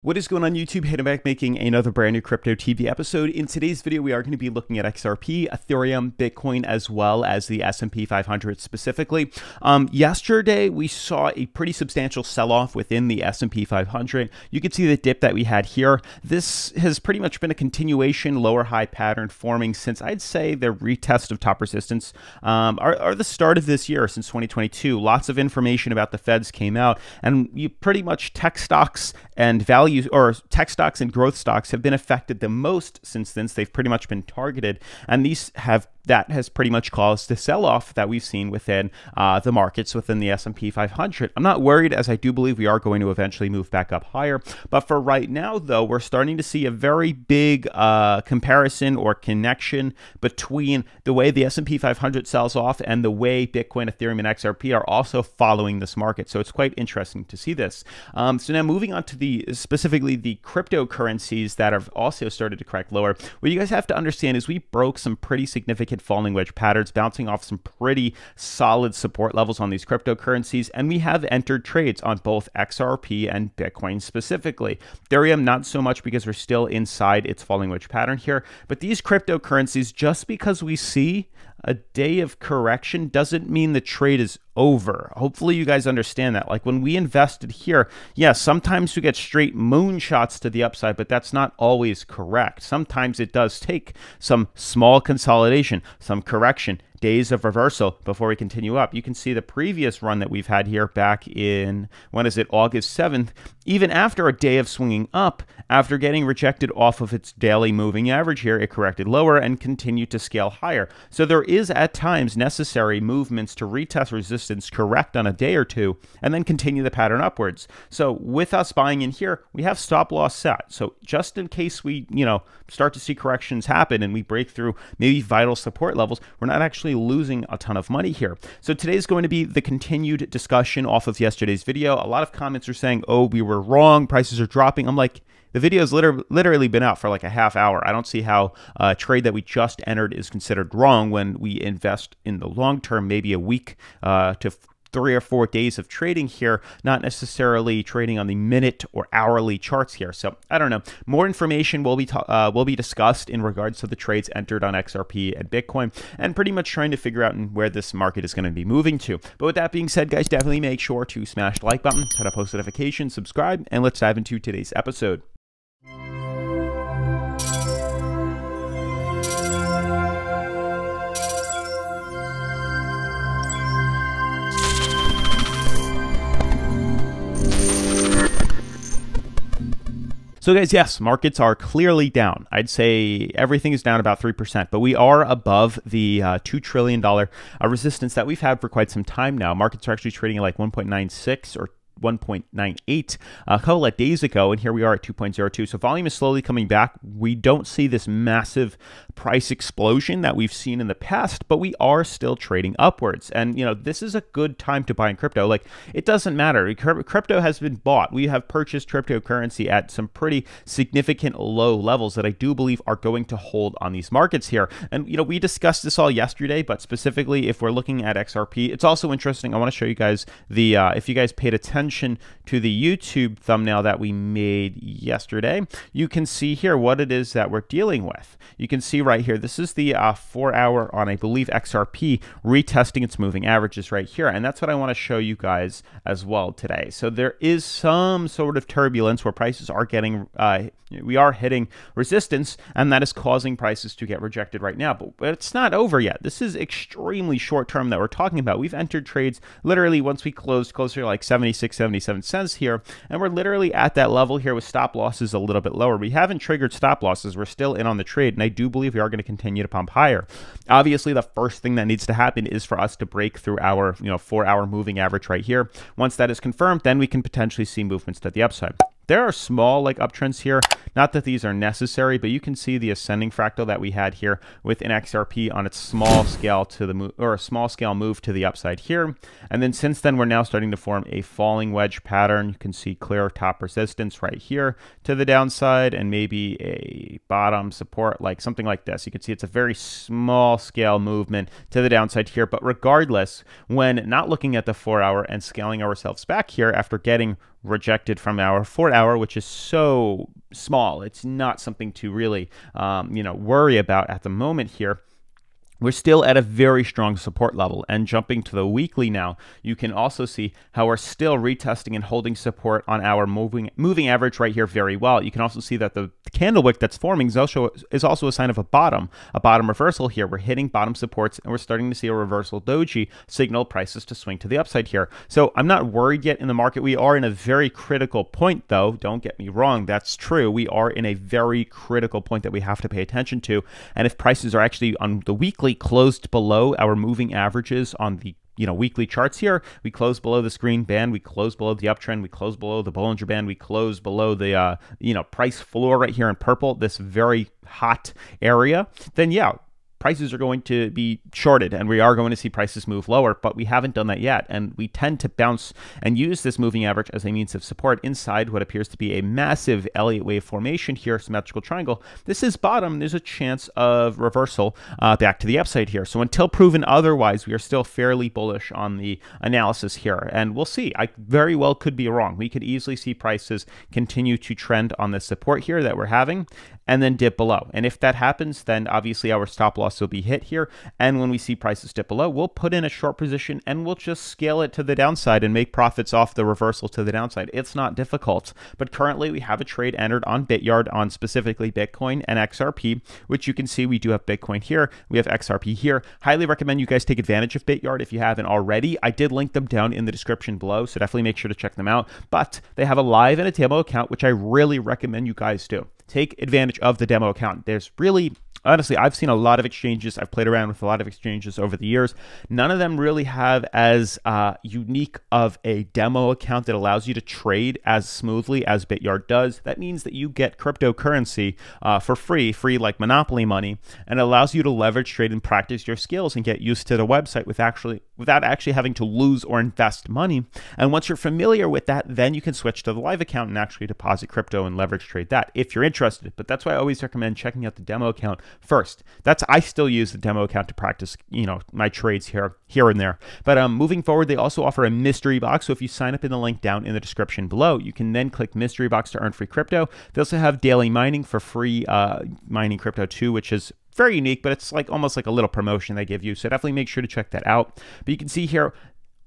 What is going on YouTube? Hayden back making another brand new Crypto TV episode. In today's video, we are going to be looking at XRP, Ethereum, Bitcoin, as well as the S&P 500 specifically. Yesterday, we saw a pretty substantial sell-off within the S&P 500. You can see the dip that we had here. This has pretty much been a continuation lower high pattern forming since I'd say the retest of top resistance are the start of this year since 2022. Lots of information about the Feds came out, and you pretty much tech stocks and value or tech stocks and growth stocks have been affected the most since then. They've pretty much been targeted, and that has pretty much caused the sell-off that we've seen within the markets within the S&P 500. I'm not worried, as I do believe we are going to eventually move back up higher. But for right now, though, we're starting to see a very big comparison or connection between the way the S&P 500 sells off and the way Bitcoin, Ethereum, and XRP are also following this market. So it's quite interesting to see this. So now moving on to specifically the cryptocurrencies that have also started to crack lower. What you guys have to understand is we broke some pretty significant falling wedge patterns, bouncing off some pretty solid support levels on these cryptocurrencies, and we have entered trades on both XRP and Bitcoin specifically. Ethereum, not so much because we're still inside its falling wedge pattern here, but these cryptocurrencies, just because we see a day of correction doesn't mean the trade is over. Hopefully you guys understand that. Like when we invested here, yeah, sometimes we get straight moonshots to the upside, but that's not always correct. Sometimes it does take some small consolidation, some correction, days of reversal before we continue up. You can see the previous run that we've had here back in, when is it, August 7th, even after a day of swinging up, after getting rejected off of its daily moving average here, it corrected lower and continued to scale higher. So there is at times necessary movements to retest resistance, correct on a day or two, and then continue the pattern upwards. So with us buying in here, we have stop loss set. So just in case we, start to see corrections happen and we break through maybe vital support levels, we're not actually losing a ton of money here. So today's going to be the continued discussion off of yesterday's video. A lot of comments are saying, oh, we were wrong, prices are dropping. I'm like, the video's literally been out for like a half hour. I don't see how a trade that we just entered is considered wrong when we invest in the long term, maybe a week to 3 or 4 days of trading here, not necessarily trading on the minute or hourly charts here. So I don't know. More information will be discussed in regards to the trades entered on XRP and Bitcoin, and pretty much trying to figure out where this market is going to be moving to. But with that being said, guys, definitely make sure to smash the like button, turn on post notifications, subscribe, and let's dive into today's episode. So guys, yes, markets are clearly down. I'd say everything is down about 3%, but we are above the $2 trillion resistance that we've had for quite some time now. Markets are actually trading at like 1.96 or 1.98 a couple of days ago, and here we are at 2.02. So volume is slowly coming back. We don't see this massive price explosion that we've seen in the past, but we are still trading upwards. And this is a good time to buy in crypto. Like, it doesn't matter. Crypto has been bought. We have purchased cryptocurrency at some pretty significant low levels that I do believe are going to hold on these markets here. And we discussed this all yesterday, but specifically if we're looking at XRP, it's also interesting. I want to show you guys the if you guys paid attention to the YouTube thumbnail that we made yesterday, you can see here what it is that we're dealing with. You can see right here, this is the 4 hour on, I believe, XRP retesting its moving averages right here. And that's what I want to show you guys as well today. So there is some sort of turbulence where prices are getting, we are hitting resistance, and that is causing prices to get rejected right now. But it's not over yet. This is extremely short term that we're talking about. We've entered trades literally once we closed closer to like 77 cents here, and we're literally at that level here with stop losses a little bit lower. We haven't triggered stop losses. We're still in on the trade, and I do believe we are going to continue to pump higher. Obviously, the first thing that needs to happen is for us to break through our 4 hour moving average right here. Once that is confirmed, then we can potentially see movements to the upside. There are small uptrends here. Not that these are necessary, but you can see the ascending fractal that we had here with an XRP on its small scale to the move, or a small scale move to the upside here. And then since then, we're now starting to form a falling wedge pattern. You can see clear top resistance right here to the downside, and maybe a bottom support, like something like this. You can see it's a very small scale movement to the downside here. But regardless, when not looking at the 4 hour and scaling ourselves back here after getting rejected from our 4-hour, which is so small. It's not something to really, worry about at the moment here. We're still at a very strong support level, and jumping to the weekly now, you can also see how we're still retesting and holding support on our moving average right here very well. You can also see that the candle wick that's forming is also a sign of a bottom reversal here. We're hitting bottom supports, and we're starting to see a reversal doji signal prices to swing to the upside here. So I'm not worried yet in the market. We are in a very critical point, though. Don't get me wrong. That's true. We are in a very critical point that we have to pay attention to. And if prices are actually on the weekly closed below our moving averages on the weekly charts here, we close below this green band, we close below the uptrend, we close below the Bollinger Band, we close below the price floor right here in purple, this very hot area, then yeah, prices are going to be shorted, and we are going to see prices move lower, but we haven't done that yet, and we tend to bounce and use this moving average as a means of support inside what appears to be a massive Elliott wave formation here, symmetrical triangle. This is bottom. There's a chance of reversal back to the upside here. So until proven otherwise, we are still fairly bullish on the analysis here, and we'll see. I very well could be wrong. We could easily see prices continue to trend on the support here that we're having and then dip below. And if that happens, then obviously our stop loss will be hit here. And when we see prices dip below, we'll put in a short position and we'll just scale it to the downside and make profits off the reversal to the downside. It's not difficult. But currently we have a trade entered on Bityard on specifically Bitcoin and XRP, which you can see we do have Bitcoin here. We have XRP here. Highly recommend you guys take advantage of Bityard if you haven't already. I did link them down in the description below, so definitely make sure to check them out. But they have a live and a demo account, which I really recommend you guys do. Take advantage of the demo account. There's really, honestly, I've seen a lot of exchanges. I've played around with a lot of exchanges over the years. None of them really have as unique of a demo account that allows you to trade as smoothly as Bityard does. That means that you get cryptocurrency for free like Monopoly money, and it allows you to leverage, trade, and practice your skills and get used to the website without actually having to lose or invest money. And once you're familiar with that, then you can switch to the live account and actually deposit crypto and leverage trade that if you're interested. But that's why I always recommend checking out the demo account first. I still use the demo account to practice, my trades here and there. But moving forward, they also offer a mystery box. So if you sign up in the link down in the description below, you can then click mystery box to earn free crypto. They also have daily mining for free, mining crypto too, which is very unique, but it's almost like a little promotion they give you. So definitely make sure to check that out. But you can see here,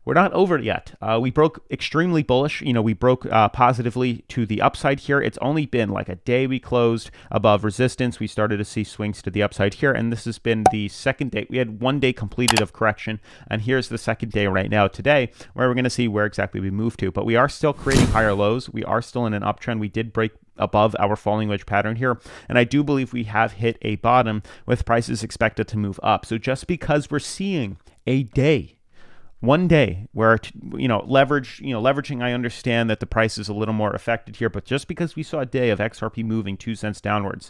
we're not over it yet. We broke extremely bullish. We broke positively to the upside here. It's only been like a day we closed above resistance. We started to see swings to the upside here, and this has been the second day. We had 1 day completed of correction, and here's the second day right now today, where we're going to see where exactly we move to. But we are still creating higher lows. We are still in an uptrend. We did break above our falling wedge pattern here, and I do believe we have hit a bottom with prices expected to move up. So just because we're seeing a day, 1 day where, leveraging, I understand that the price is a little more affected here, but just because we saw a day of XRP moving 2 cents downwards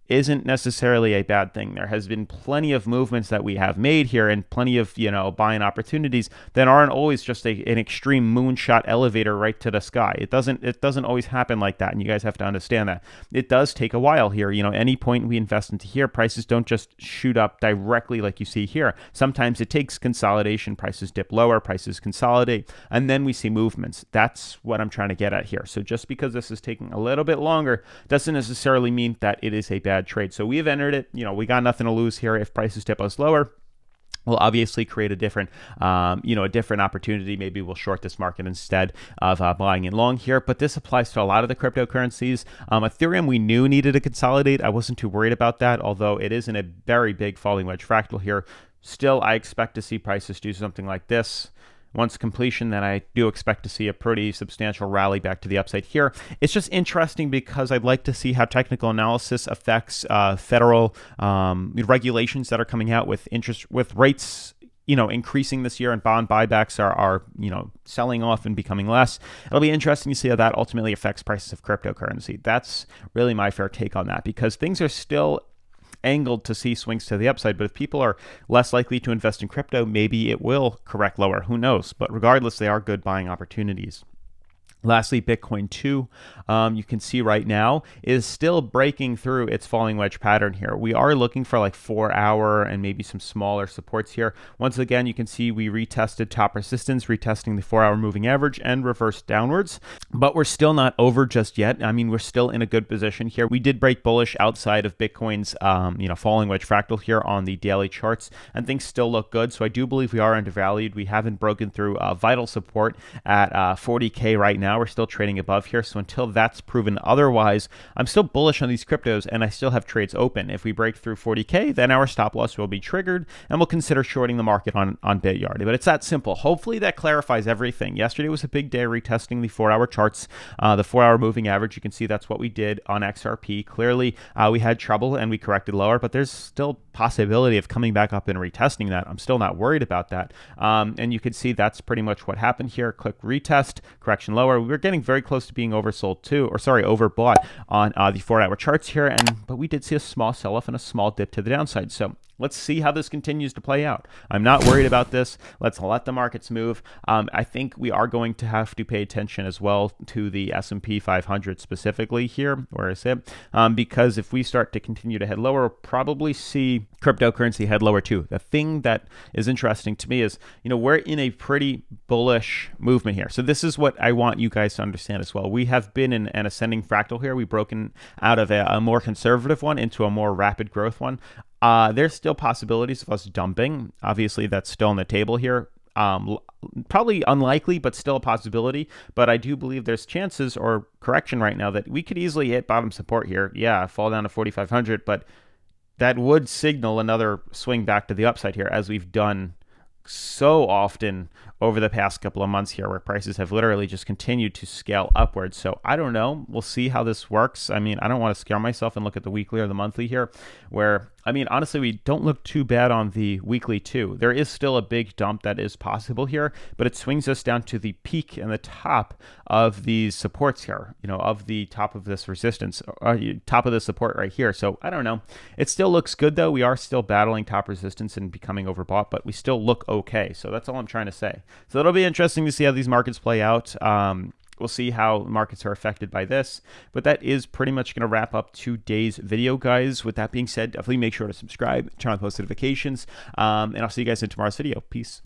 isn't necessarily a bad thing. There has been plenty of movements that we have made here and plenty of, buying opportunities that aren't always just an extreme moonshot elevator right to the sky. It doesn't always happen like that, and you guys have to understand that. It does take a while here. Any point we invest into here, prices don't just shoot up directly like you see here. Sometimes it takes consolidation. Prices dip lower, prices consolidate, and then we see movements. That's what I'm trying to get at here. So just because this is taking a little bit longer doesn't necessarily mean that it is a bad trade. So we have entered it. We got nothing to lose here. If prices dip us lower, we'll obviously create a different, a different opportunity. Maybe we'll short this market instead of buying in long here. But this applies to a lot of the cryptocurrencies. Ethereum, we knew needed to consolidate. I wasn't too worried about that, although it is in a very big falling wedge fractal here. Still, I expect to see prices do something like this. Once completion, then I do expect to see a pretty substantial rally back to the upside here. It's just interesting because I'd like to see how technical analysis affects federal regulations that are coming out with rates increasing this year, and bond buybacks are selling off and becoming less. It'll be interesting to see how that ultimately affects prices of cryptocurrency. That's really my fair take on that, because things are still angled to see swings to the upside. But if people are less likely to invest in crypto, maybe it will correct lower. Who knows? But regardless, they are good buying opportunities. Lastly, Bitcoin 2, you can see right now is still breaking through its falling wedge pattern here. We are looking for like 4-hour and maybe some smaller supports here. Once again, you can see we retested top resistance, retesting the 4-hour moving average and reversed downwards, but we're still not over just yet. I mean, we're still in a good position here. We did break bullish outside of Bitcoin's falling wedge fractal here on the daily charts, and things still look good. So I do believe we are undervalued. We haven't broken through vital support at 40K right now. We're still trading above here. So until that's proven otherwise, I'm still bullish on these cryptos and I still have trades open. If we break through 40K, then our stop loss will be triggered and we'll consider shorting the market on Bityard. But it's that simple. Hopefully that clarifies everything. Yesterday was a big day retesting the 4-hour charts, the 4-hour moving average. You can see that's what we did on XRP. Clearly, we had trouble and we corrected lower, but there's still possibility of coming back up and retesting that. I'm still not worried about that. And you can see that's pretty much what happened here. Click retest, correction lower. We're getting very close to being oversold too, or sorry, overbought on the 4-hour charts here. But we did see a small sell-off and a small dip to the downside. So let's see how this continues to play out. I'm not worried about this. Let's let the markets move. I think we are going to have to pay attention as well to the S&P 500 specifically here. Where is it? Because if we start to continue to head lower, we'll probably see cryptocurrency head lower too. The thing that is interesting to me is, we're in a pretty bullish movement here. So this is what I want you guys to understand as well. We have been in an ascending fractal here. We've broken out of a more conservative one into a more rapid growth one. There's still possibilities of us dumping. Obviously, that's still on the table here. Probably unlikely, but still a possibility. But I do believe there's chances or correction right now that we could easily hit bottom support here. Yeah, fall down to 4,500, but that would signal another swing back to the upside here, as we've done so often over the past couple of months here, where prices have literally just continued to scale upwards. So I don't know. We'll see how this works. I mean, I don't want to scare myself and look at the weekly or the monthly here, where, I mean, honestly, we don't look too bad on the weekly too. There is still a big dump that is possible here, but it swings us down to the peak and the top of these supports here, of the top of this resistance, top of the support right here. So I don't know. It still looks good though. We are still battling top resistance and becoming overbought, but we still look okay. So that's all I'm trying to say. So it'll be interesting to see how these markets play out. We'll see how markets are affected by this. But that is pretty much going to wrap up today's video, guys. With that being said, definitely make sure to subscribe, turn on post notifications, and I'll see you guys in tomorrow's video. Peace.